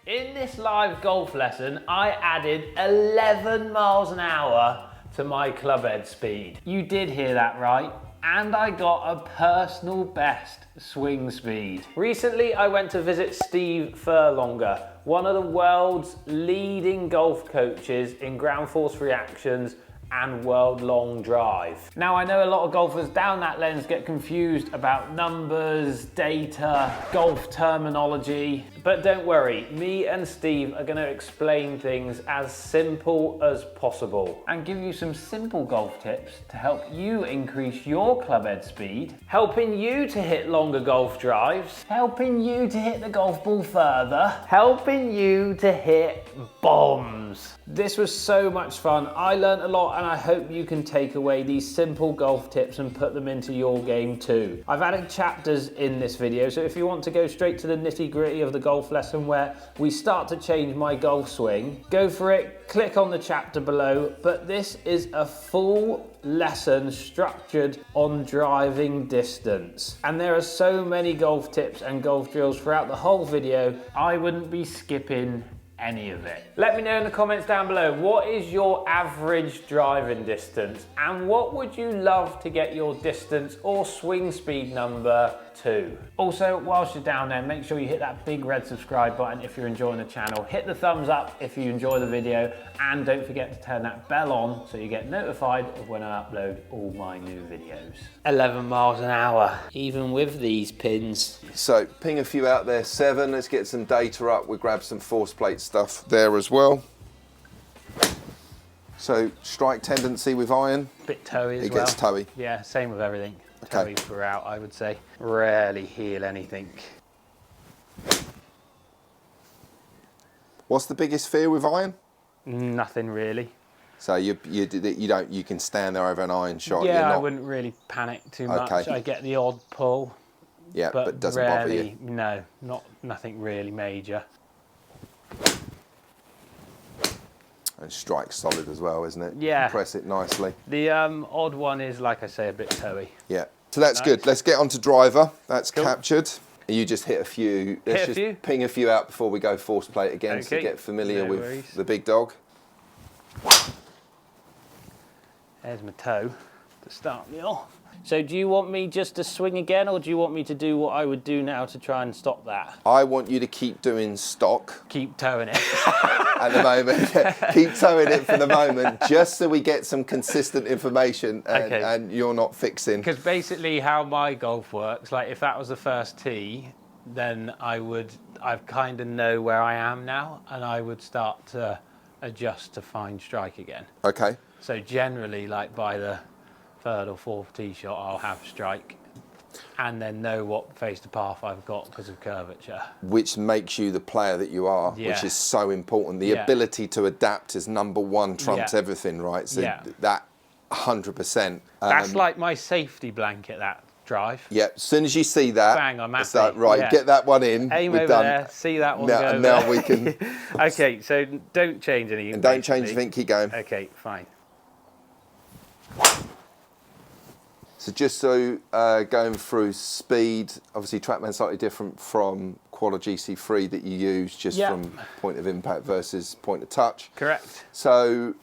In this live golf lesson, I added 11 miles an hour to my club head speed. You did hear that right. And I got a personal best swing speed. Recently, I went to visit Steve Furlonger, one of the world's leading golf coaches in ground force reactions and world long drive. Now, I know a lot of golfers down that lens get confused about numbers, data, golf terminology, but don't worry, me and Steve are gonna explain things as simple as possible and give you some simple golf tips to help you increase your club head speed, helping you to hit longer golf drives, helping you to hit the golf ball further, helping you to hit bombs. This was so much fun. I learned a lot and I hope you can take away these simple golf tips and put them into your game too. I've added chapters in this video, so if you want to go straight to the nitty-gritty of the golf lesson where we start to change my golf swing, go for it, click on the chapter below, but this is a full lesson structured on driving distance. And there are so many golf tips and golf drills throughout the whole video, I wouldn't be skipping any of it. Let me know in the comments down below, what is your average driving distance and what would you love to get your distance or swing speed number to? Also, whilst you're down there, make sure you hit that big red subscribe button if you're enjoying the channel. Hit the thumbs up if you enjoy the video, and don't forget to turn that bell on so you get notified of when I upload all my new videos. 11 miles an hour, even with these pins. So ping a few out there, 7. Let's get some data up. We'll grab some force plate stuff there as well. So strike tendency with iron. Bit toey as well. It gets toey. Yeah, same with everything. Okay. Toey throughout, I would say. Rarely heel anything. What's the biggest fear with iron? Nothing really. So you can stand there over an iron shot. Yeah, I wouldn't really panic too much. Okay. I get the odd pull. Yeah, but doesn't rarely, bother you. No, nothing really major. And strike solid as well, isn't it? Yeah. Press it nicely. The odd one is, like I say, a bit toey. Yeah. So that's good. Let's get on to driver. That's cool. Captured. You just hit a few. Let's just ping a few out before we go force plate again to get familiar with the big dog. There's my toe to start me off. So do you want me just to swing again, or do you want me to do what I would do now to try and stop that? I want you to keep doing stock. Keep towing it. At the moment. Keep towing it for the moment, just so we get some consistent information and you're not fixing. Because basically how my golf works, like if that was the first tee, then I kind of know where I am now, and I would start to adjust to find strike again. Okay. So generally, like by the third or fourth tee shot, I'll have strike and then know what face to path I've got because of curvature. Which makes you the player that you are, which is so important. The ability to adapt is #1, trumps everything, right? So that 100%. That's like my safety blanket, that drive. Yeah, as soon as you see that, bang, I'm happy. It's like, right, get that one in. Aim We're over done. there, see that one now, go now there. we can. Okay, so don't change anything. And don't change anything, keep going. Okay, fine. So just so going through speed, obviously TrackMan's slightly different from Quad GC3 that you use just from point of impact versus point of touch. Correct. So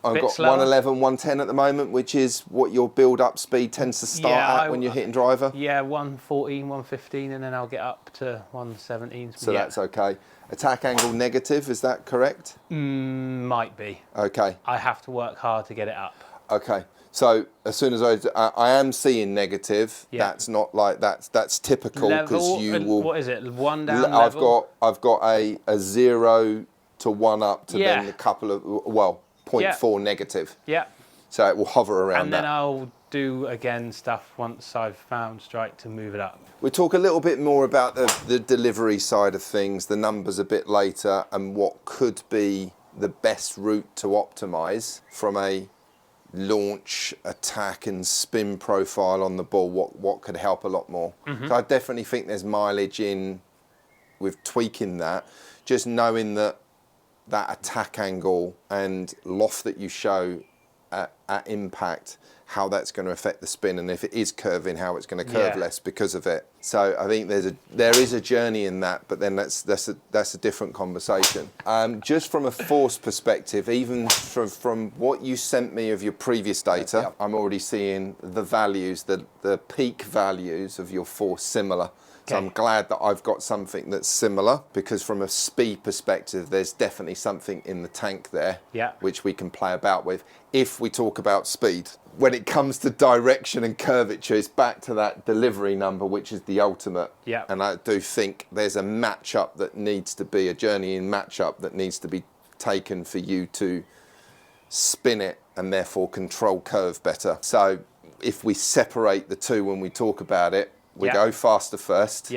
I've got slower. 111, 110 at the moment, which is what your build-up speed tends to start at when you're hitting driver? Yeah, 114, 115, and then I'll get up to 117. So that's okay. Attack angle negative, is that correct? Might be. Okay. I have to work hard to get it up. Okay. So as soon as I am seeing negative, that's not like that's typical because you will. What is it? 1 down level? I've got a 0 to 1 up to then a couple of 0.4 negative. Yeah. So it will hover around and then I'll do again stuff once I've found strike to move it up. We'll talk a little bit more about the delivery side of things, the numbers a bit later, and what could be the best route to optimize from a launch, attack and spin profile on the ball, what could help a lot more. So I definitely think there's mileage in with tweaking that, just knowing that attack angle and loft that you show at impact how that's going to affect the spin, and if it is curving, how it's going to curve less because of it. So I think there is a journey in that, but then that's a different conversation. Just from a force perspective, even from what you sent me of your previous data, I'm already seeing the values, the peak values of your force similar. So I'm glad that I've got something that's similar, because from a speed perspective, there's definitely something in the tank there, which we can play about with. If we talk about speed, when it comes to direction and curvature, it's back to that delivery number, which is the ultimate. And I do think there's a matchup that needs to be, a journey in matchup that needs to be taken for you to spin it and therefore control curve better. So if we separate the two when we talk about it, we go faster first,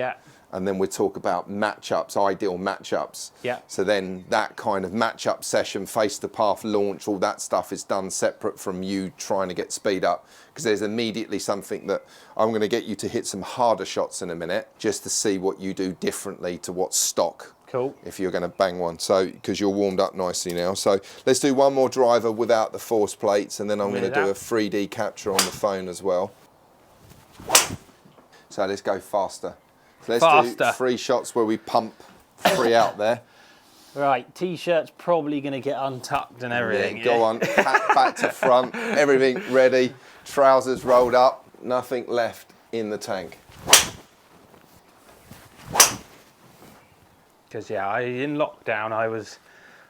and then we talk about matchups, ideal matchups. So then that kind of matchup session, face the path, launch, all that stuff is done separate from you trying to get speed up, because there's immediately something that I'm going to get you to hit some harder shots in a minute, just to see what you do differently to what's stock. If you're going to bang one, so because you're warmed up nicely now. So let's do one more driver without the force plates, and then I'm going to do a 3D capture on the phone as well. So let's go faster. So let's do 3 shots where we pump 3 out there. Right, t-shirt's probably going to get untucked and everything. Go on, back to front, everything ready, trousers rolled up, nothing left in the tank. Because in lockdown I was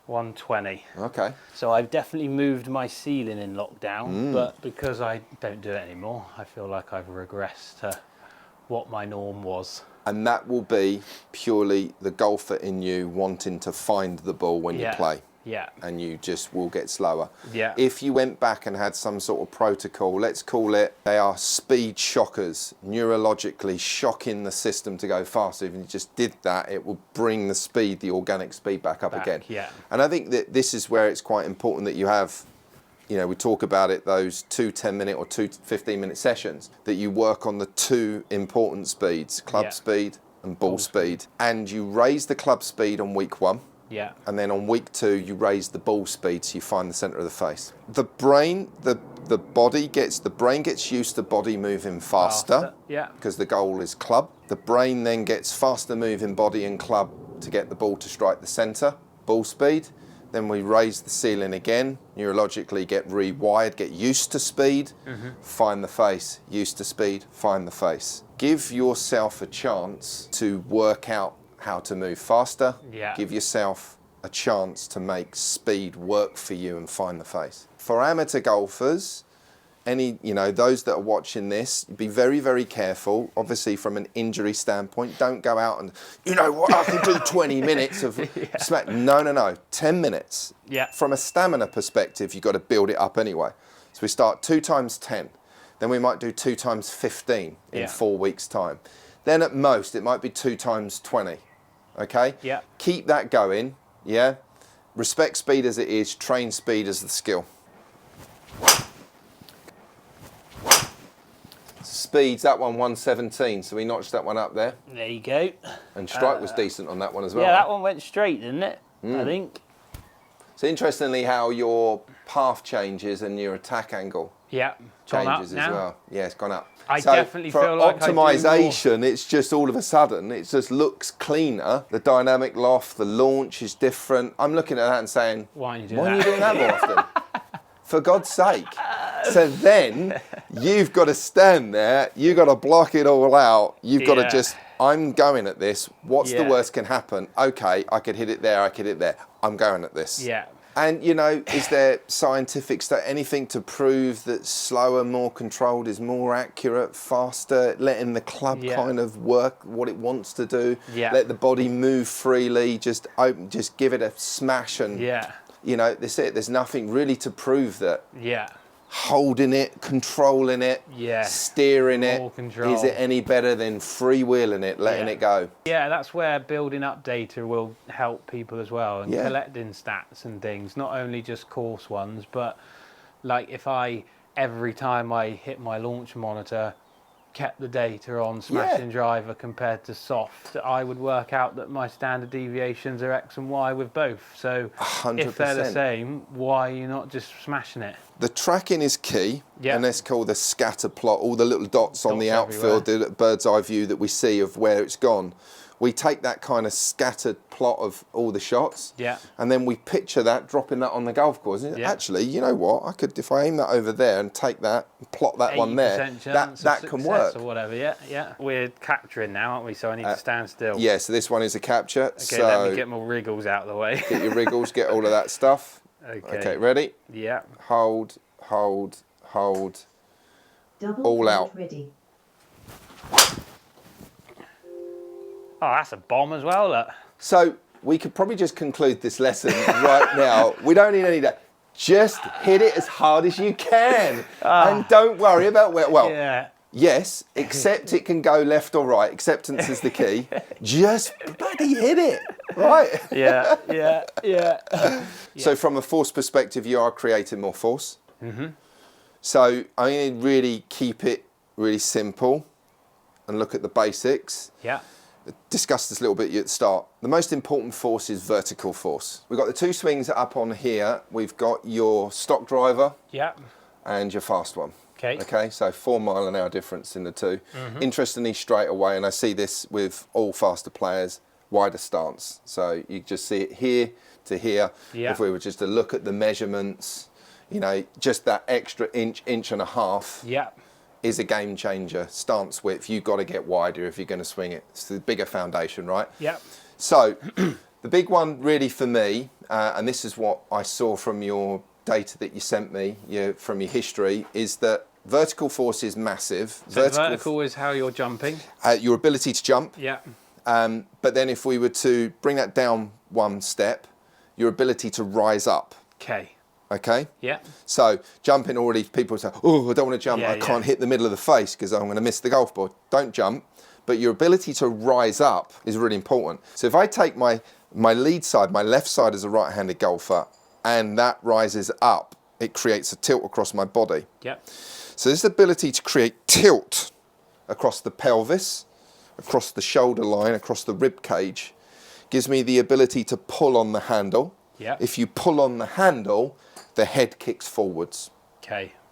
120. Okay. So I've definitely moved my ceiling in lockdown, but because I don't do it anymore, I feel like I've regressed to what my norm was. And that will be purely the golfer in you wanting to find the ball when you play. And you just will get slower. If you went back and had some sort of protocol, let's call it, they are speed shockers, neurologically shocking the system to go faster. If you just did that, it will bring the speed, the organic speed back up again. And I think that this is where it's quite important that you have, you know, we talk about it, those 2 10-minute or 2 15-minute sessions, that you work on the 2 important speeds, club speed and ball speed. And you raise the club speed on week 1. And then on week 2, you raise the ball speed, so you find the center of the face. The brain, the brain gets used to body moving faster. Because the goal is club. The brain then gets faster moving body and club to get the ball to strike the center, ball speed. Then we raise the ceiling again, neurologically get rewired, get used to speed, find the face, used to speed, find the face. Give yourself a chance to work out how to move faster. Give yourself a chance to make speed work for you and find the face. For amateur golfers, those that are watching this, be very, very careful. Obviously, from an injury standpoint, don't go out and, you know what, I can do 20 minutes of smack. No, 10 minutes. From a stamina perspective, you've got to build it up anyway. So we start 2 times 10. Then we might do 2 times 15 in 4 weeks' time. Then at most, it might be 2 times 20. Okay? Keep that going. Respect speed as it is, train speed as the skill. Speeds, that one 117, so we notched that one up there. There you go. And strike was decent on that one as well. Yeah, that one went straight, didn't it? I think. So interestingly how your path changes and your attack angle changes as well. Yeah, it's gone up. I definitely feel like optimization, it's just all of a sudden, it just looks cleaner. The dynamic loft, the launch is different. I'm looking at that and saying, why are you doing that more often? For God's sake. So then you've got to stand there, you've got to block it all out, you've got to just, I'm going at this, what's the worst can happen? Okay, I could hit it there, I could hit it there, I'm going at this. And is there scientific anything to prove that slower, more controlled is more accurate, faster, letting the club kind of work what it wants to do, let the body move freely, just give it a smash and that's it. There's nothing really to prove that. Holding it, controlling it, steering it, is it any better than freewheeling it, letting it go? That's where building up data will help people as well, and collecting stats and things, not only just course ones, but like if every time I hit my launch monitor, kept the data on smashing driver compared to soft, I would work out that my standard deviations are X and Y with both. So 100%. if they're the same, why are you not just smashing it? The tracking is key, Yeah. and let's call the scatter plot, all the little dots on the outfield, the bird's eye view that we see of where it's gone. We take that kind of scattered plot of all the shots, and then we picture that, dropping that on the golf course. And actually, you know what? I could, if I aim that over there and take that, and plot that one there, that can work. Or whatever, yeah. We're capturing now, aren't we? So I need to stand still. Yeah, so this one is a capture. Okay, so let me get my wriggles out of the way. Get your wriggles, get all of that stuff. Okay, ready? Yeah. Hold. Double all out. Ready. Oh, that's a bomb as well, look. So we could probably just conclude this lesson right now. We don't need any of that. Just hit it as hard as you can. And don't worry about where, yes, except it can go left or right. Acceptance is the key. Just bloody hit it, right? Yeah. So from a force perspective, you are creating more force. So I'm going to really keep it really simple and look at the basics. Yeah. Discussed this a little bit at the start. The most important force is vertical force. We've got the two swings up on here. We've got your stock driver and your fast one. Okay, so 4 mile an hour difference in the two. Interestingly, straight away, and I see this with all faster players, wider stance. So you just see it here to here. If we were just to look at the measurements, you know, just that extra inch and a half. Is a game changer. Stance width, you've got to get wider if you're going to swing it. It's the bigger foundation, right? So the big one really for me, and this is what I saw from your data that you sent me, from your history, is that vertical force is massive. So vertical is how you're jumping? Your ability to jump. But then if we were to bring that down one step, your ability to rise up. Okay? So jumping already, people say, oh, I don't want to jump, I can't hit the middle of the face because I'm going to miss the golf ball. Don't jump. But your ability to rise up is really important. So if I take my lead side, my left side as a right-handed golfer, and that rises up, it creates a tilt across my body. So this ability to create tilt across the pelvis, across the shoulder line, across the rib cage, gives me the ability to pull on the handle. If you pull on the handle, the head kicks forwards.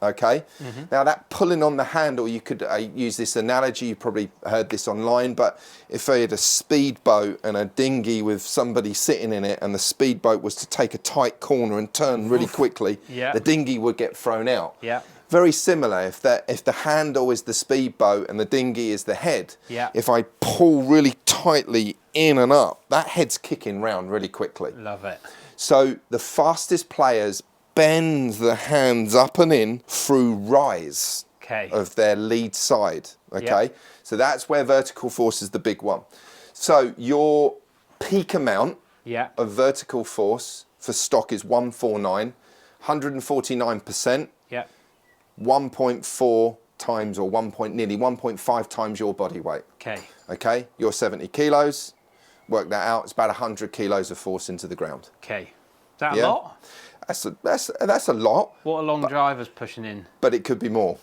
Okay? Now that pulling on the handle, you could use this analogy, you probably heard this online, but if I had a speedboat and a dinghy with somebody sitting in it and the speedboat was to take a tight corner and turn really quickly, the dinghy would get thrown out. Very similar, if the handle is the speedboat and the dinghy is the head, if I pull really tightly in and up, that head's kicking round really quickly. Love it. So the fastest players bend the hands up and in through rise of their lead side. So that's where vertical force is the big one. So your peak amount of vertical force for stock is 149, 149%, 1.4 times or nearly 1.5 times your body weight. Okay, you're 70 kilos, work that out, it's about 100 kilos of force into the ground. Is that a lot? That's a lot. What are long drivers pushing in? But it could be more.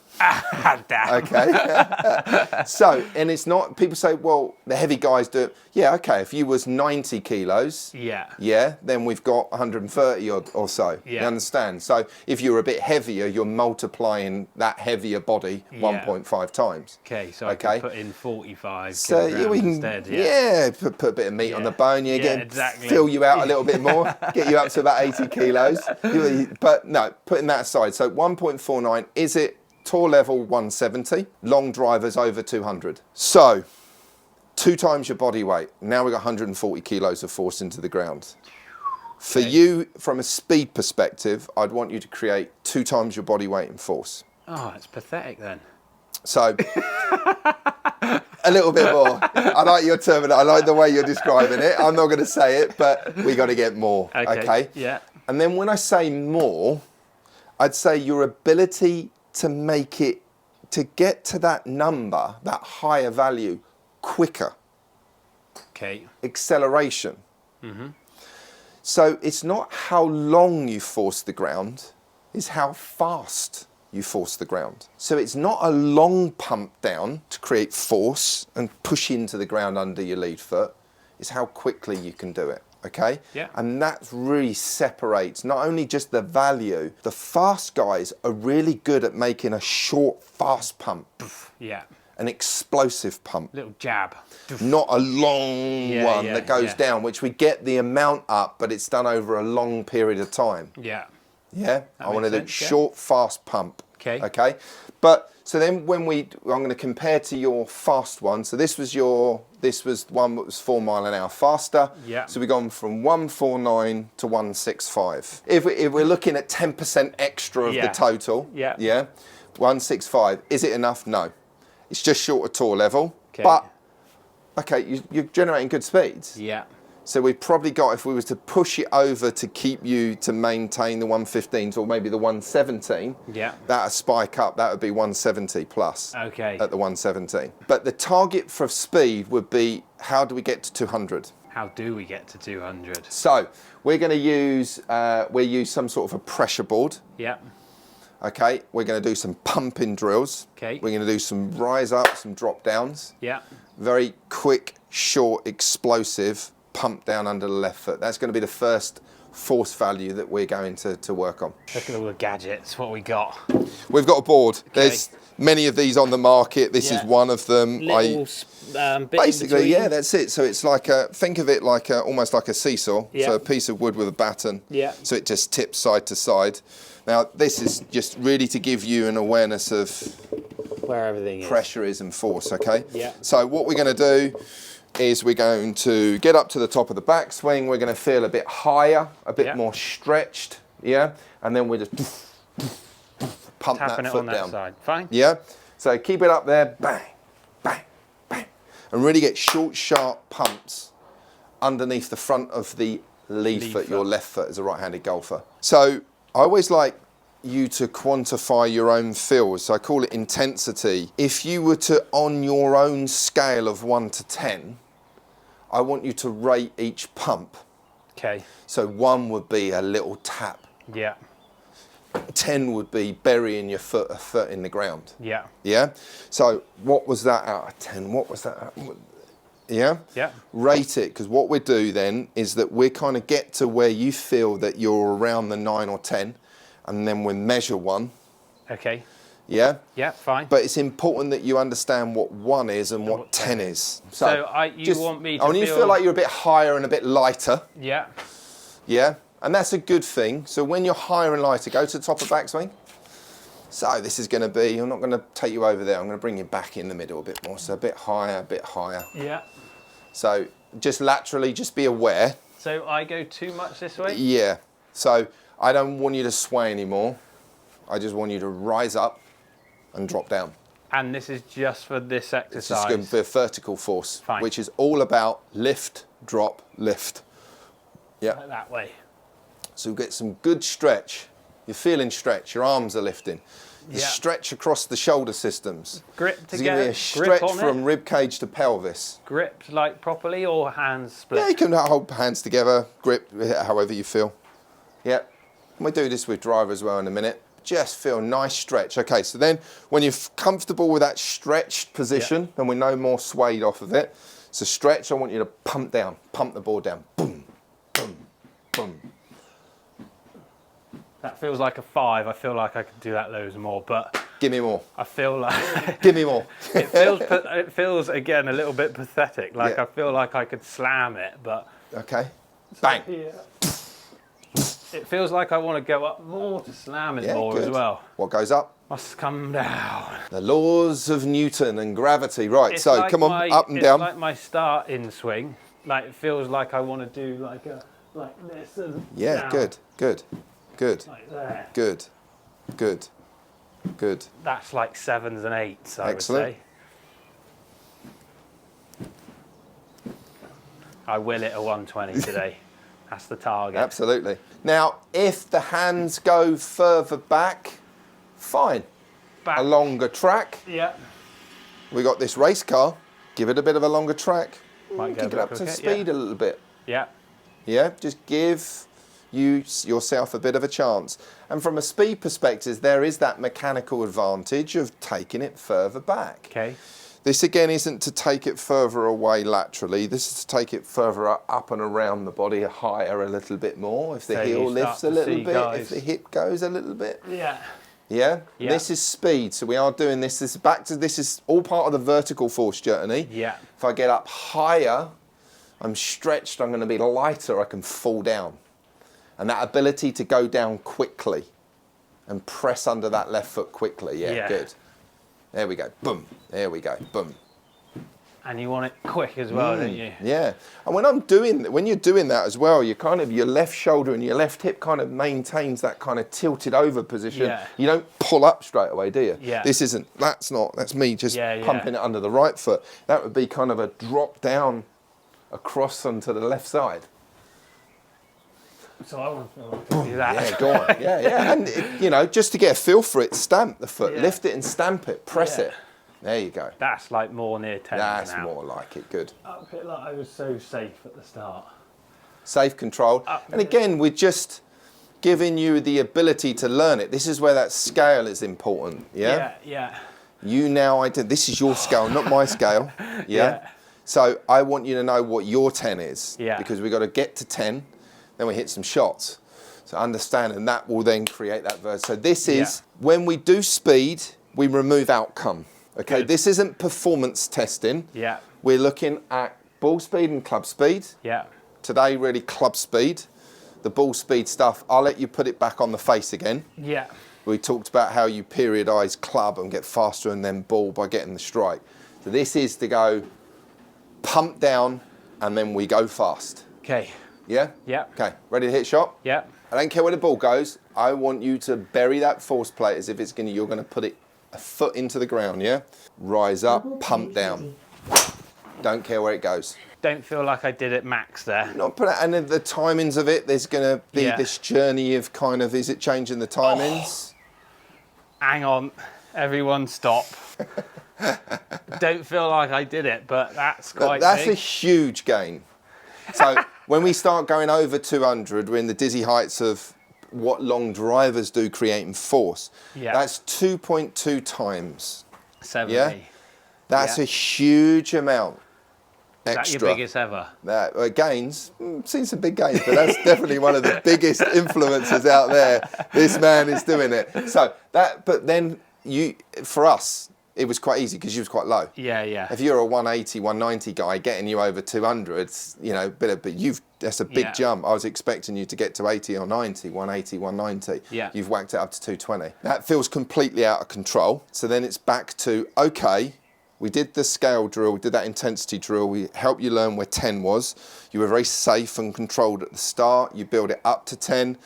Damn. Okay. So, and it's not, people say, well, the heavy guys do it. Yeah, okay, if you was 90 kilos, then we've got 130 or so. You understand? So if you're a bit heavier, you're multiplying that heavier body 1.5 times. So I can put in 45 so kilograms instead. Put a bit of meat on the bone, exactly. Fill you out a little bit more, get you up to about 80 kilos. But no, putting that aside, so 1.49, is it tour level 170, long drivers over 200. So 2 times your body weight. Now we've got 140 kilos of force into the ground. For you, from a speed perspective, I'd want you to create 2 times your body weight in force. Oh, it's pathetic then. So a little bit more. I like your term. I like the way you're describing it. I'm not going to say it, but we got to get more. Okay. And then when I say more, I'd say your ability to make it, to get to that number, that higher value, quicker. Acceleration. So it's not how long you force the ground, it's how fast you force the ground. So it's not a long pump down to create force and push into the ground under your lead foot. It's how quickly you can do it, okay? Yeah. And that really separates not only just the value, the fast guys are really good at making a short, fast pump. Yeah. An explosive pump. Little jab. Not a long one that goes down, which we get the amount up, but it's done over a long period of time. Yeah. Yeah, I want to do short, fast pump. Okay. Okay. But so then I'm going to compare to your fast one. So this was one that was 4 mile an hour faster. Yeah. So we've gone from 149 to 165. If we're looking at 10% extra of the total. Yeah. Yeah. 165. Is it enough? No. It's just short of tour level. Okay. But okay, you're generating good speeds. Yeah. So we've probably got, if we was to push it over to keep you to maintain the 115s or maybe the 117, that'd spike up, that would be 170 plus at the 117. But the target for speed would be, how do we get to 200? How do we get to 200? So we're going to use, some sort of a pressure board. Yeah. Okay, we're going to do some pumping drills. Okay. We're going to do some rise up, some drop downs. Yeah. Very quick, short, explosive pump down under the left foot. That's going to be the first force value that we're going to work on. Look at all the gadgets, what we got. We've got a board. Okay. There's many of these on the market. This is one of them. Little basically, yeah, that's it. So it's like think of it like almost like a seesaw. So a piece of wood with a batten. Yeah. So it just tips side to side. Now this is just really to give you an awareness of where everything pressure is and force. Okay. Yeah. So what we're going to do is we're going to get up to the top of the backswing. We're going to feel a bit higher, a bit more stretched, yeah? And then we're just pump tapping that it on foot down. that side. Fine. Yeah? So keep it up there, bang, bang, bang. And really get short, sharp pumps underneath the front of the lead foot, your left foot as a right-handed golfer. So I always like you to quantify your own feels. So I call it intensity. If you were to, on your own scale of 1 to 10, I want you to rate each pump. Okay. So 1 would be a little tap. Yeah. 10 would be burying your a foot in the ground. Yeah. Yeah? So what was that out of 10? What was that? Yeah? Yeah. Rate it, because what we do then is that we kind of get to where you feel that you're around the 9 or 10, and then we measure 1. Okay. Yeah? Yeah, fine. But it's important that you understand what 1 is and what 10 is. So you want me to I want you to feel like you're a bit higher and a bit lighter. Yeah. Yeah? And that's a good thing. So when you're higher and lighter, go to the top of backswing. So this is going to be, I'm not going to take you over there, I'm going to bring you back in the middle a bit more. So a bit higher, a bit higher. Yeah. So just laterally, just be aware. So I go too much this way? Yeah. So I don't want you to sway anymore. I just want you to rise up and drop down. And this is just for this exercise? This is going to be a vertical force, Fine. which is all about lift, drop, lift. Yeah. Like that way. So we get some good stretch. You're feeling stretch. Your arms are lifting. You stretch across the shoulder systems. Grip There's together. going to be a stretch from rib cage to pelvis. Grip like properly or hands split? Yeah, you can hold hands together, grip however you feel. Yeah. And we do this with driver as well in a minute. Just feel nice stretch. Okay, so then when you're comfortable with that stretched position, and we're no more swayed off of it, so stretch, I want you to pump down, pump the board down. Boom, boom, boom. That feels like a 5. I feel like I could do that loads more, but give me more. I feel like give me more. it feels again a little bit pathetic. Like I feel like I could slam it, but okay, bang. Yeah. It feels like I want to go up more to slam it more as well. What goes up must come down. The laws of Newton and gravity. Right, it's so like come on, up and down. It's like my start in swing. Like it feels like I want to do like this and down. Good, good. Good. Like there. Good. Good. Good. That's like 7s and 8s, I would say. I will it a 120 today. That's the target. Absolutely. Now, if the hands go further back, fine. A longer track. Yeah. We got this race car. Give it a bit of a longer track. Might go Kick it up to speed a little bit. Yeah. Yeah, just give yourself a bit of a chance. And from a speed perspective, there is that mechanical advantage of taking it further back. Okay. This again isn't to take it further away laterally. This is to take it further up and around the body, higher a little bit more. If the So heel you start lifts a to little see, bit, guys. if the hip goes a little bit. Yeah. Yeah? Yeah. This is speed. So we are doing this. This is all part of the vertical force journey. Yeah. If I get up higher, I'm stretched, I'm going to be lighter, I can fall down. And that ability to go down quickly and press under that left foot quickly. Yeah. Good. There we go. Boom. There we go. Boom. And you want it quick as well, don't you? Yeah. And when you're doing that as well, you kind of, your left shoulder and your left hip kind of maintains that kind of tilted over position. Yeah. You don't pull up straight away, do you? Yeah. That's me just pumping it under the right foot. That would be kind of a drop down across onto the left side. So I want to do that. Yeah, go on. Yeah. And, just to get a feel for it, stamp the foot. Lift it and stamp it. Press it. There you go. That's like more near 10 That's now. more like it. Good. I feel like I was so safe at the start. Safe, controlled. And again, we're just giving you the ability to learn it. This is where that scale is important. Yeah? Yeah. You now, this is your scale, not my scale. Yeah? So I want you to know what your 10 is. Yeah. Because we've got to get to 10, then we hit some shots. So understand, and that will then create that verse. So this is, when we do speed, we remove outcome. Okay, Good. This isn't performance testing. Yeah. We're looking at ball speed and club speed. Yeah. Today, really club speed. The ball speed stuff, I'll let you put it back on the face again. Yeah. We talked about how you periodise club and get faster and then ball by getting the strike. So this is to go pump down and then we go fast. Okay. Yeah? Yeah. Okay, ready to hit shot? Yeah. I don't care where the ball goes. I want you to bury that force plate as if you're going to put it a foot into the ground, yeah? Rise up, pump down. Don't care where it goes. Don't feel like I did it max there. Not put it, and the timings of it, there's going to be this journey of kind of, is it changing the timings? Hang on, everyone stop. Don't feel like I did it, but that's quite That's big. a huge gain. So when we start going over 200, we're in the dizzy heights of what long drivers do creating force. Yeah. That's 2.2 times. 70. Yeah? That's a huge amount extra. Is that your biggest ever? Gains, seen some big gains, but that's definitely one of the biggest influencers out there. This man is doing it. So but then for us, it was quite easy because you was quite low. Yeah. If you're a 180, 190 guy, getting you over 200, but that's a big jump. I was expecting you to get to 80 or 90, 180, 190. Yeah. You've whacked it up to 220. That feels completely out of control. So then it's back to, okay, we did the scale drill, we did that intensity drill, we helped you learn where 10 was. You were very safe and controlled at the start. You build it up to 10.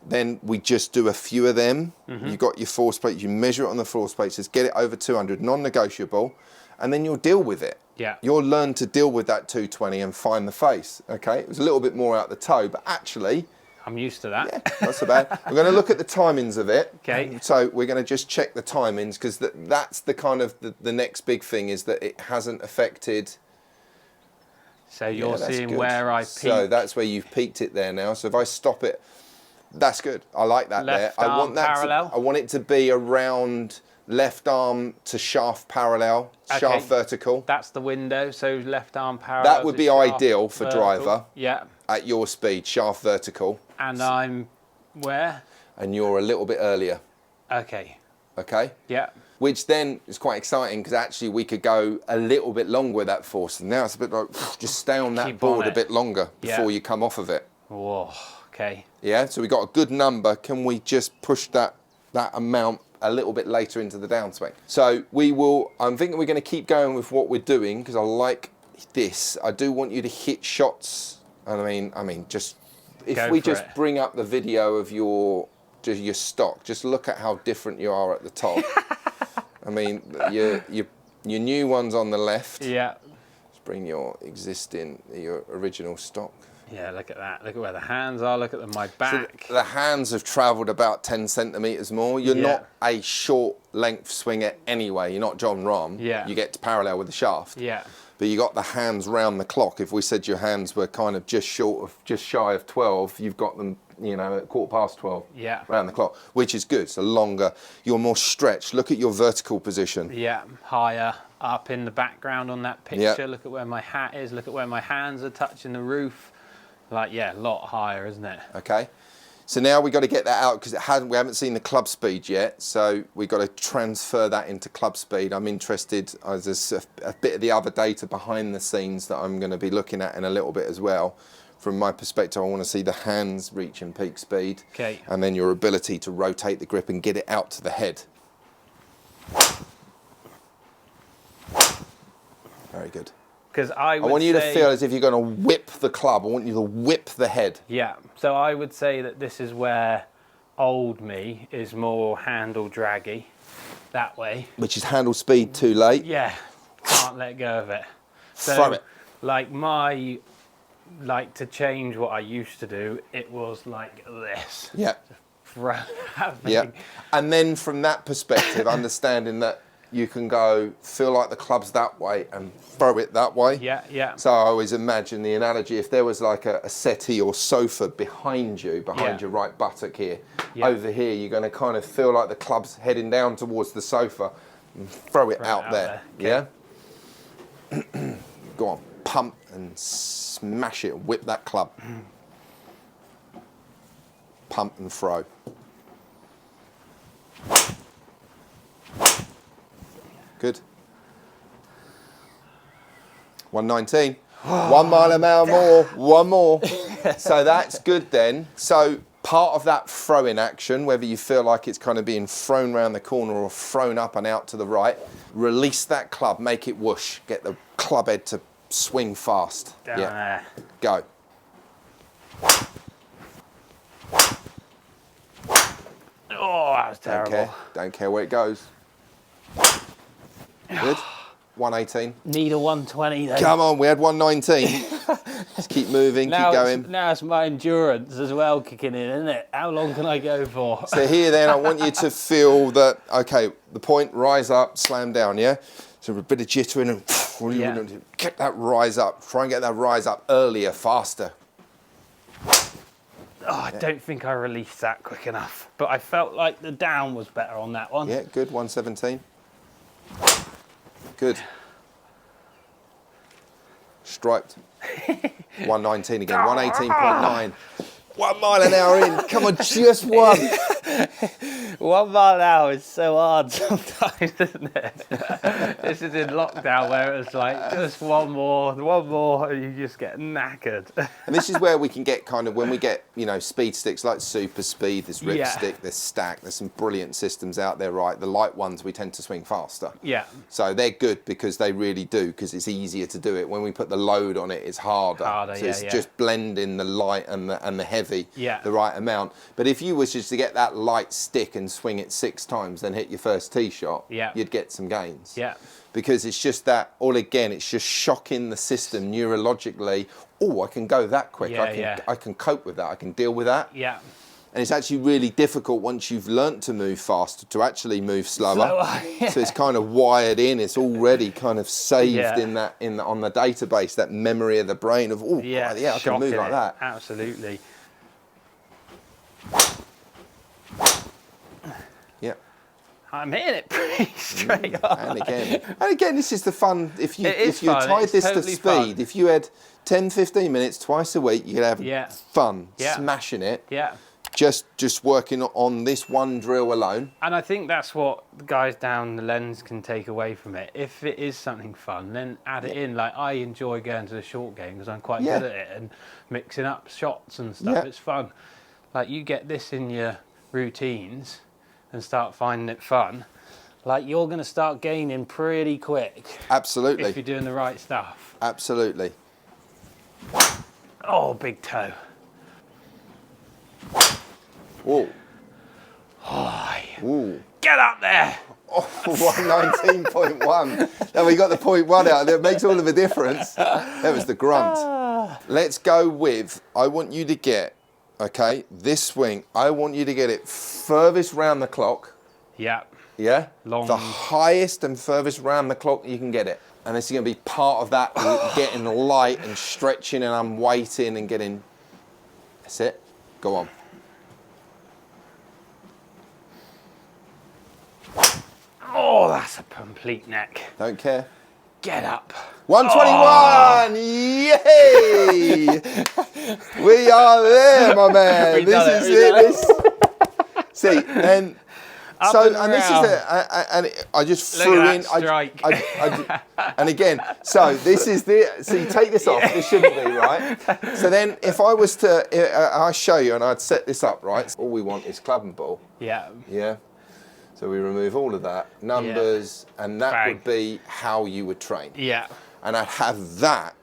Then we just do a few of them. You got your force plate, you measure it on the force plate, just get it over 200, non-negotiable, and then you'll deal with it. Yeah. You'll learn to deal with that 220 and find the face, okay? It was a little bit more out the toe, but actually... I'm used to that. Yeah, not so bad. We're going to look at the timings of it. Okay. So we're going to just check the timings, because that's the kind of the next big thing, is that it hasn't affected... So you're seeing good. where I peaked. So that's where you've peaked it there now. So if I stop it, that's good. I like that Left there. I arm want that parallel? I want it to be around left arm to shaft parallel, shaft vertical. That's the window, so left arm parallel. That would to be shaft ideal for vertical. driver. Yeah. At your speed, shaft vertical. And I'm where? And you're a little bit earlier. Okay. Okay? Yeah. Which then is quite exciting, because actually we could go a little bit longer with that force. And now it's a bit like, just stay on that Keep board on a bit longer before you come off of it. Whoa. Okay. Yeah, so we got a good number. Can we just push that amount a little bit later into the downswing? So I'm thinking we're going to keep going with what we're doing, because I like this. I do want you to hit shots. And I mean, just if we just bring up the video of your stock, just look at how different you are at the top. I mean, your new one's on the left. Yeah. Let's bring your original stock. Yeah, look at that. Look at where the hands are. Look at my back. So the hands have travelled about 10 centimetres more. You're not a short length swinger anyway. You're not John Rahm. Yeah. You get to parallel with the shaft. Yeah. But you got the hands round the clock. If we said your hands were kind of just shy of 12, you've got them you know, at 12:15. Yeah. Around the clock, which is good. So longer, you're more stretched. Look at your vertical position. Yeah, higher up in the background on that picture. Yeah. Look at where my hat is. Look at where my hands are touching the roof. Like, yeah, a lot higher, isn't it? Okay. So now we've got to get that out because we haven't seen the club speed yet. So we've got to transfer that into club speed. I'm interested, there's a bit of the other data behind the scenes that I'm going to be looking at in a little bit as well. From my perspective, I want to see the hands reaching peak speed. Okay. And then your ability to rotate the grip and get it out to the head. Very good. Because I want you to feel as if you're going to whip the club. I want you to whip the head. Yeah, so I would say that this is where old me is more handle draggy, that way. Which is handle speed too late. Yeah, can't let go of it. So, Throw it. Like to change what I used to do, it was like this. Yeah. Throw that thing. Yeah. And then from that perspective, understanding that you can go, feel like the club's that way and throw it that way. Yeah, yeah. So I always imagine the analogy, if there was like a settee or sofa behind you, behind your right buttock here, over here, you're going to kind of feel like the club's heading down towards the sofa and throw it out there. Okay. Yeah? Go on, pump and smash it, whip that club. Pump and throw. Good. 119. 1 mile an hour more. One more. So that's good then. So part of that throwing action, whether you feel like it's kind of being thrown around the corner or thrown up and out to the right, release that club, make it whoosh. Get the club head to swing fast. Down there. Go. Oh, that was terrible. Don't care where it goes. Good. 118. Need a 120 then. Come on, we had 119. Just keep moving, keep going. Now it's my endurance as well kicking in, isn't it? How long can I go for? So here then, I want you to feel that, okay, the point, rise up, slam down, yeah? So a bit of jittering and get that rise up. Try and get that rise up earlier, faster. Oh, I don't think I released that quick enough. But I felt like the down was better on that one. Yeah, good, 117. Good. Striped. 119 again, 118.9. 1 mile an hour in, come on, just one. 1 mile an hour is so hard sometimes, isn't it? This is in lockdown where it's like just one more, and you just get knackered. And this is where we can get kind of, when we get, you know, speed sticks like Super Speed, this Rip Stick, this Stack, there's some brilliant systems out there, right? The light ones, we tend to swing faster. Yeah. So they're good because they really do, because it's easier to do it. When we put the load on it, it's harder. So it's just blending the light and the heavy, the right amount. But if you was just to get that light stick and swing it 6 times, then hit your first tee shot, you'd get some gains. Yeah. Because it's just that, it's just shocking the system neurologically. Oh, I can go that quick. I can cope with that. I can deal with that. Yeah. And it's actually really difficult once you've learnt to move faster to actually move slower. So it's kind of wired in. It's already kind of saved in that on the database, that memory of the brain of I can move like that. Absolutely. Yeah. I'm hitting it pretty straight on. And again, this is the fun. If you tied this to speed, fun. if you had 10, 15 minutes twice a week, you could have fun smashing it. Yeah. Just working on this one drill alone. And I think that's what the guys down the lens can take away from it. If it is something fun, then add it in. Like, I enjoy going to the short game because I'm quite good at it and mixing up shots and stuff. It's fun. Like, you get this in your routines and start finding it fun, like, you're going to start gaining pretty quick. Absolutely. If you're doing the right stuff. Absolutely. Oh, big toe. Whoa. Ooh. Get up there. Oh, 119.1. Now we got the 0.1 out. That makes all of the difference. That was the grunt. Let's go with, I want you to get, okay, this swing, I want you to get it furthest round the clock. Yeah. Yeah? Long. The highest and furthest round the clock you can get it. And this is going to be part of that, getting light and stretching and unweighting and getting, that's it. Go on. Oh, that's a complete neck. Don't care. Get up. 121! Yay! We are there, my man. This is it. See, and so, and this is it. And I just threw in. And again, so this is the. So you take this off. This shouldn't be right. So then, if I was to, I show you, and I'd set this up right. All we want is club and ball. Yeah. Yeah. So we remove all of that numbers, and that would be how you would train. Yeah. And I'd have that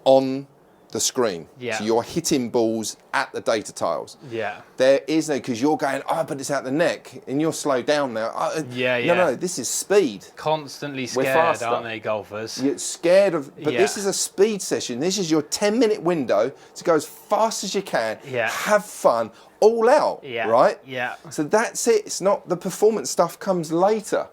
on the screen. Yeah. So you're hitting balls at the data tiles. Yeah. There is no, because you're going, oh, but it's out the neck, and you're slowed down now. No, this is speed. Constantly scared, aren't they, golfers? You're scared of, but this is a speed session. This is your 10-minute window to go as fast as you can, have fun, all out, right? Yeah. So that's it. It's not, the performance stuff comes later.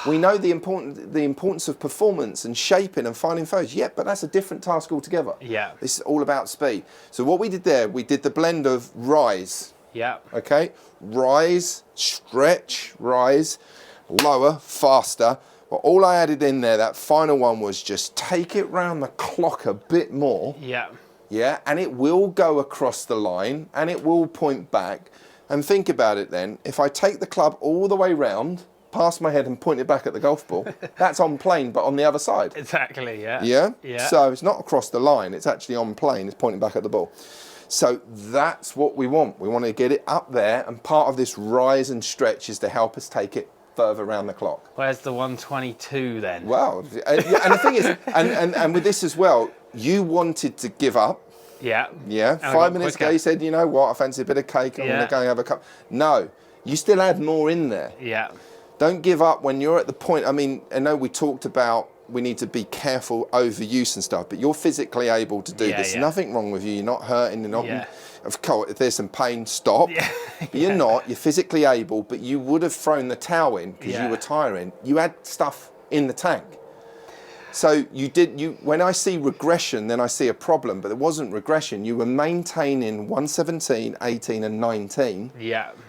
We know the importance of performance and shaping and finding throws. Yeah, but that's a different task altogether. Yeah. This is all about speed. So what we did there, we did the blend of rise. Yeah. Okay. Rise, stretch, rise, lower, faster. But all I added in there, that final one, was just take it round the clock a bit more. Yeah. Yeah, and it will go across the line and it will point back. And think about it then, if I take the club all the way round, past my head and point it back at the golf ball, that's on plane, but on the other side. Exactly, yeah. Yeah? Yeah. So it's not across the line, it's actually on plane, it's pointing back at the ball. So that's what we want. We want to get it up there, and part of this rise and stretch is to help us take it further around the clock. Where's the 122 then? Well, and the thing is, and with this as well, you wanted to give up. Yeah. Yeah. 5 minutes ago, you said, you know what, I fancy a bit of cake, I'm going to go and have a cup. No, you still had more in there. Yeah. Don't give up when you're at the point. I mean, I know we talked about we need to be careful overuse and stuff, but you're physically able to do this. Nothing wrong with you. You're not hurting. You're not. Of course, if there's some pain, stop. But you're not. You're physically able, but you would have thrown the towel in because you were tiring. You had stuff in the tank. So when I see regression, then I see a problem, but it wasn't regression. You were maintaining 117, 18 and 19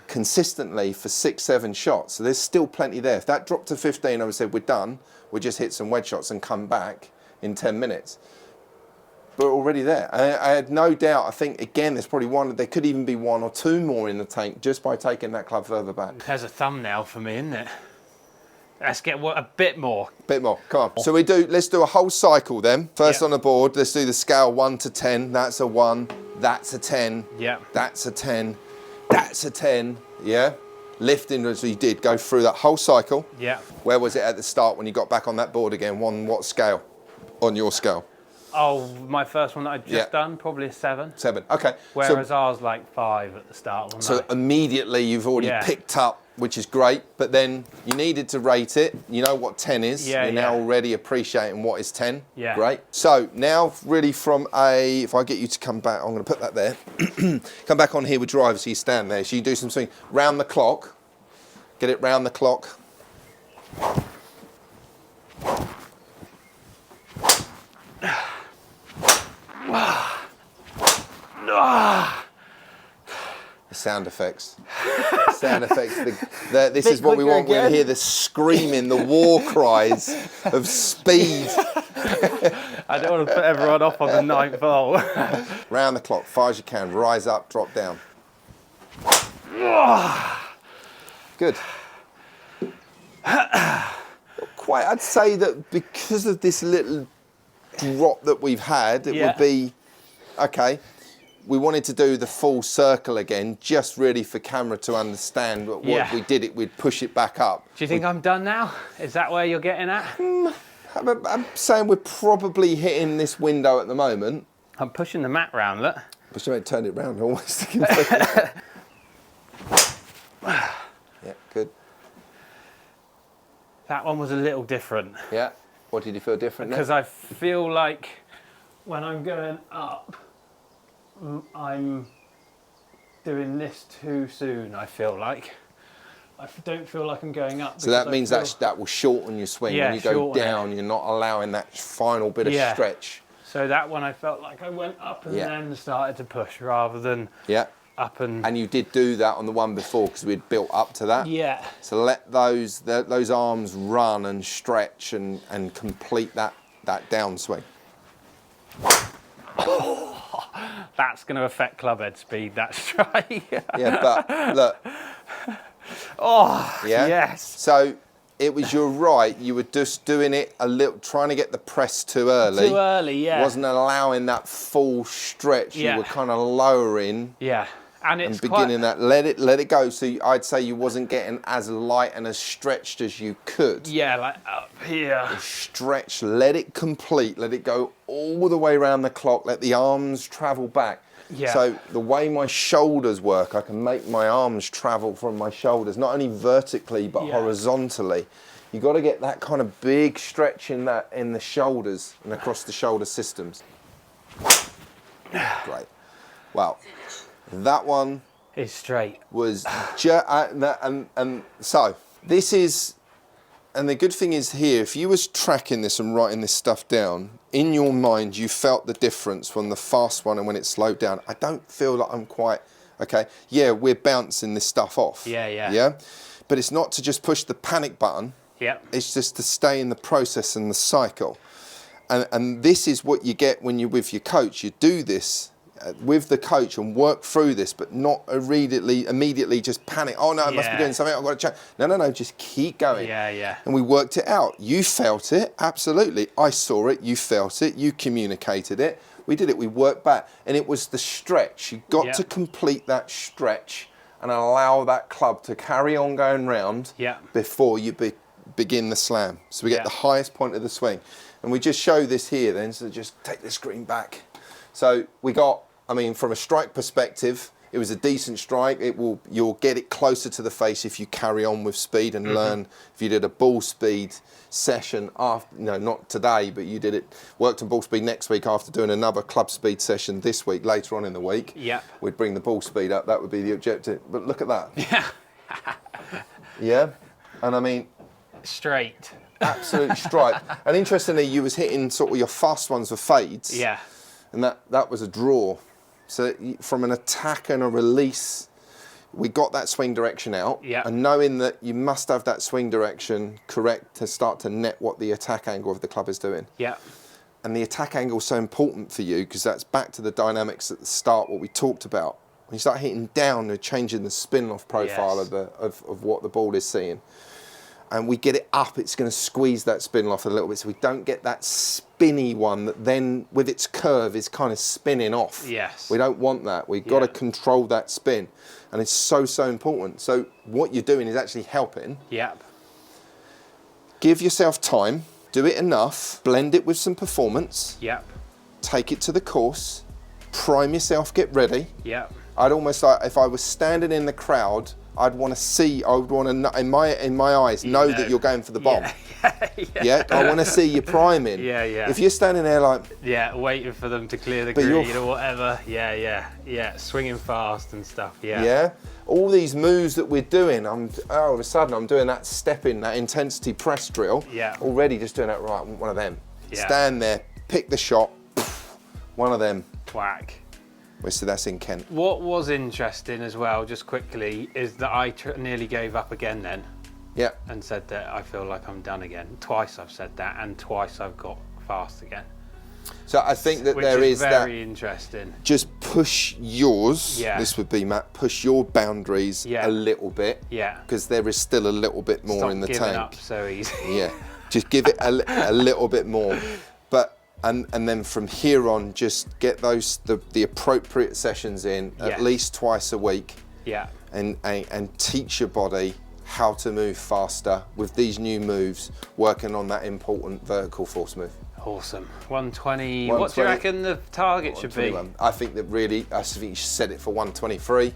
consistently for 6-7 shots. So there's still plenty there. If that dropped to 15, I would say, we're done. We'll just hit some wedge shots and come back in 10 minutes. But already there. I had no doubt. I think, again, there's probably there could even be 1 or 2 more in the tank just by taking that club further back. There's a thumbnail for me, isn't it? Let's get a bit more. Bit more, come on. So let's do a whole cycle then. First on the board, let's do the scale 1 to 10. That's a 1, that's a 10. Yeah. That's a 10, that's a 10, yeah? Lifting as we did, go through that whole cycle. Yeah. Where was it at the start when you got back on that board again? What scale on your scale? Oh, my first one that I'd just done, probably a 7. 7, okay. Whereas ours like 5 at the start. So immediately you've already picked up, which is great, but then you needed to rate it. You know what 10 is. You're now already appreciating what is 10. Yeah. Great. So now really if I get you to come back, I'm going to put that there. Come back on here with driver, so you stand there. So you do some swing round the clock. Get it round the clock. The sound effects. Sound effects. This is what we want. We're going to hear the screaming, the war cries of speed. I don't want to put everyone off on the 9th hole. Round the clock, far as you can. Rise up, drop down. Good. Quite, I'd say that because of this little drop that we've had, it would be, okay, we wanted to do the full circle again, just really for camera to understand what we did. We'd push it back up. Do you think I'm done now? Is that where you're getting at? I'm saying we're probably hitting this window at the moment. I'm pushing the mat round, look. But you turn it round almost. Yeah, good. That one was a little different. Yeah. What did you feel different? Because I feel like when I'm going up, I'm doing this too soon, I feel like. I don't feel like I'm going up. So that means that will shorten your swing. When you go down, you're not allowing that final bit of stretch. So that one I felt like I went up and then started to push rather than up and... And you did do that on the one before because we'd built up to that. Yeah. So let those arms run and stretch and complete that downswing. That's going to affect club head speed, that strike. Yeah, but look. Oh, yeah? yes. So you're right, you were just doing it a little, trying to get the press too early. Too early, yeah. Wasn't allowing that full stretch. Yeah. You were kind of lowering. Yeah. And beginning that, let it go. So I'd say you wasn't getting as light and as stretched as you could. Yeah, like up here. Stretch, let it complete, let it go all the way around the clock, let the arms travel back. Yeah. So the way my shoulders work, I can make my arms travel from my shoulders, not only vertically, but horizontally. You got to get that kind of big stretch in the shoulders and across the shoulder systems. Great. Wow. That one is straight. Was and so this is, and the good thing is here, if you was tracking this and writing this stuff down, in your mind you felt the difference from the fast one and when it slowed down. I don't feel like I'm quite, okay, yeah, we're bouncing this stuff off. Yeah? But it's not to just push the panic button. Yeah. It's just to stay in the process and the cycle. And this is what you get when you're with your coach. You do this with the coach and work through this, but not immediately just panic. Oh no, I must be doing something, I've got to check. No, just keep going. Yeah. And we worked it out. You felt it, absolutely. I saw it, you felt it, you communicated it. We did it, we worked back. And it was the stretch. You got to complete that stretch and allow that club to carry on going round before you begin the slam. So we get the highest point of the swing. And we just show this here then, so just take the screen back. So we got, I mean, from a strike perspective, it was a decent strike. You'll get it closer to the face if you carry on with speed and learn. If you did a ball speed session after, not today, but you did it, worked on ball speed next week after doing another club speed session this week, later on in the week. Yeah. We'd bring the ball speed up, that would be the objective. But look at that. Yeah. Yeah, and I mean. Straight. Absolute strike. And interestingly, you was hitting sort of your fast ones with fades. Yeah. And that was a draw. So from an attack and a release, we got that swing direction out. Yeah. And knowing that you must have that swing direction correct to start to net what the attack angle of the club is doing. Yeah. And the attack angle is so important for you because that's back to the dynamics at the start, what we talked about. When you start hitting down, you're changing the spin-off profile of what the ball is seeing. And we get it up, it's going to squeeze that spin off a little bit so we don't get that spinny one that then with its curve is kind of spinning off. Yes. We don't want that. We've got to control that spin. And it's so important. So what you're doing is actually helping. Yep. Give yourself time, do it enough, blend it with some performance. Yep. Take it to the course, prime yourself, get ready. Yep. I'd almost like, if I was standing in the crowd, I would want to, in my eyes, know that you're going for the bomb. Yeah. I want to see you priming. Yeah. If you're standing there like... Yeah, waiting for them to clear the green or whatever. Yeah. Swinging fast and stuff, Yeah. All these moves that we're doing, all of a sudden I'm doing that step-in, that intensity press drill. Yeah. Already just doing that, right, I want one of them. Yeah. Stand there, pick the shot, one of them. Whack. So that's in Kent. What was interesting as well, just quickly, is that I nearly gave up again then. Yeah. And said that I feel like I'm done again. Twice I've said that, and twice I've got fast again. So I think that there is that. Very interesting. Just push yours. Yeah. This would be Matt. Push your boundaries a little bit. Yeah. Because there is still a little bit more in the tank. Stop giving up so easy. Yeah. Just give it a little bit more, but. And then from here on, just get the appropriate sessions in at least twice a week. Yeah. And teach your body how to move faster with these new moves, working on that important vertical force move. Awesome. 120. What do you reckon the target should be? I think you should set it for 123.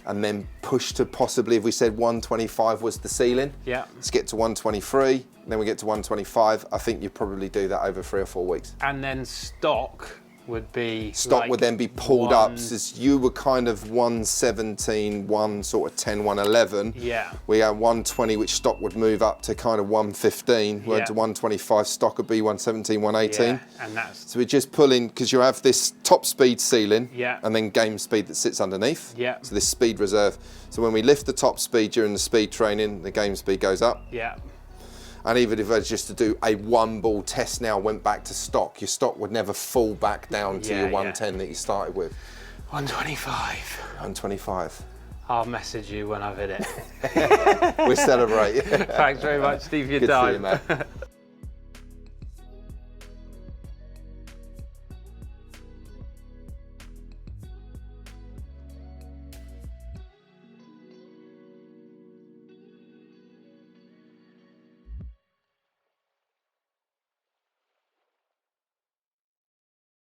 And then push to possibly, if we said 125 was the ceiling, let's get to 123, then we get to 125. I think you probably do that over 3 or 4 weeks. And then stock would be stock like would then be pulled up. So you were kind of 117, 110, 111. Yeah. We had 120, which stock would move up to kind of 115. Yeah. Went to 125, stock would be 117, 118. Yeah, and that's... So we're just pulling, because you have this top speed ceiling, Yeah. and then game speed that sits underneath. Yeah. So this speed reserve. So when we lift the top speed during the speed training, the game speed goes up. Yeah. And even if I was just to do a one ball test now, went back to stock, your stock would never fall back down to your 110 that you started with. 125. 125. I'll message you when I've hit it. We'll celebrate. Thanks very much, Steve, for your Good to time. see you, Matt.